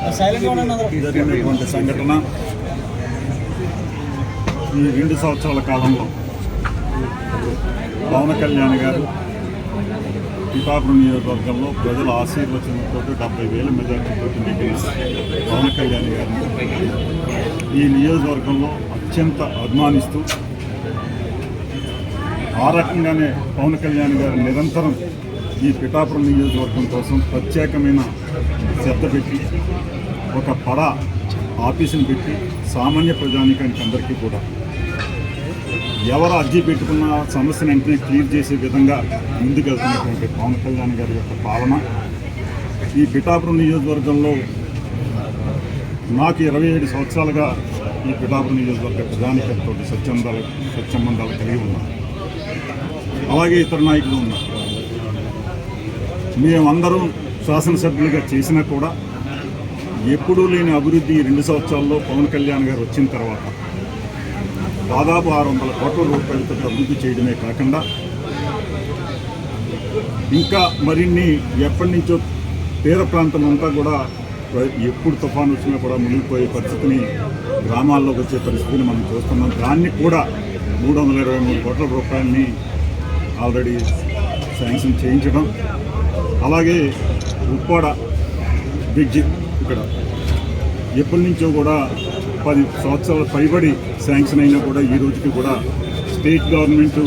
జరిగినటువంటి సంఘటన ఈ 2 సంవత్సరాల కాలంలో పవన్ కళ్యాణ్ గారు పిఠాపురం నియోజకవర్గంలో ప్రజల ఆశీర్వచనంతో 70,000 మెజార్టీతో నెగ్గిన పవన్ కళ్యాణ్ గారిని ఈ నియోజకవర్గంలో అత్యంత అభిమానిస్తూ ఆ రకంగానే పవన్ కళ్యాణ్ గారు నిరంతరం ఈ పిఠాపురం నియోజకవర్గం కోసం ప్రత్యేకమైన శ్రద్ధ పెట్టి ఒక పడ ఆఫీసును పెట్టి సామాన్య ప్రజానీకానికి అందరికీ కూడా ఎవరు అర్జీ పెట్టుకున్న సమస్యను వెంటనే క్లియర్ చేసే విధంగా ముందుకెళ్తున్నటువంటి పవన్ కళ్యాణ్ గారి యొక్క పాలన ఈ పిఠాపురం నియోజకవర్గంలో నాకు 27 సంవత్సరాలుగా ఈ పిఠాపురం నియోజకవర్గ ప్రజానీకంతో సత్సంబంధాలు కలిగి ఉన్నాను. అలాగే ఇతర నాయకులు ఉన్నారు. మేమందరం శాసనసభ్యులుగా చేసినా కూడా ఎప్పుడూ లేని అభివృద్ధి 2 సంవత్సరాల్లో పవన్ కళ్యాణ్ గారు వచ్చిన తర్వాత దాదాపు 600 కోట్ల రూపాయలతో అభివృద్ధి చేయడమే కాకుండా ఇంకా మరిన్ని ఎప్పటి నుంచో తీర ప్రాంతం అంతా కూడా ఎప్పుడు తుఫాను వచ్చినా కూడా మునిగిపోయే పరిస్థితిని గ్రామాల్లోకి వచ్చే పరిస్థితిని మనం చూస్తున్నాం. దాన్ని కూడా 323 కోట్ల రూపాయలని ఆల్రెడీ శాంక్షన్ చేయించడం, అలాగే ఉప్పాడ బ్రిడ్జి ఇక్కడ ఎప్పటి నుంచో కూడా 10 సంవత్సరాల పైబడి శాంక్షన్ అయినా కూడా ఈ రోజుకి కూడా స్టేట్ గవర్నమెంట్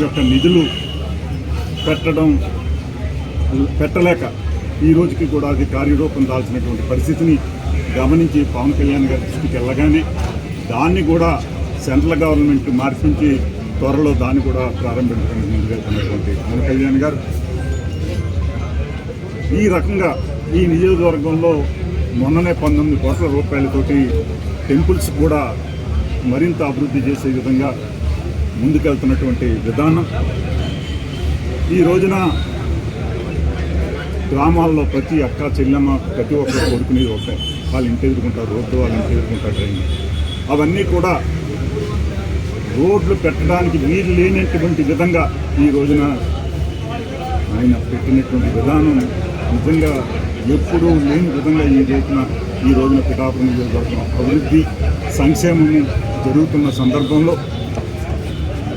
యొక్క నిధులు పెట్టలేక ఈ రోజుకి కూడా అది కార్యరూపం దాల్చినటువంటి పరిస్థితిని గమనించి పవన్ కళ్యాణ్ గారి దృష్టికి వెళ్ళగానే దాన్ని కూడా సెంట్రల్ గవర్నమెంట్ మార్పించి త్వరలో దాన్ని కూడా ప్రారంభించడానికి ముందుకెళ్తున్నటువంటి పవన్ కళ్యాణ్ గారు ఈ రకంగా ఈ నియోజకవర్గంలో మొన్ననే 19 కోట్ల రూపాయలతోటి టెంపుల్స్ కూడా మరింత అభివృద్ధి చేసే విధంగా ముందుకెళ్తున్నటువంటి విధానం. ఈ రోజున గ్రామాల్లో ప్రతి అక్క చెల్లెమ్మ ప్రతి ఒక్కరు కోరుకునేది ఒకటే, వాళ్ళు ఇంటి ఎదుర్కొంటారు రోడ్డు, వాళ్ళు ఇంటి ఎదుర్కొంటారు ట్రైన్. అవన్నీ కూడా రోడ్లు పెట్టడానికి వీలు లేనటువంటి విధంగా ఈ రోజున ఆయన పెట్టినటువంటి విధానం నిజంగా ఎప్పుడూ లేని విధంగా ఈ రోజున పిఠాపురం నియోజకవర్గం అభివృద్ధి సంక్షేమము జరుగుతున్న సందర్భంలో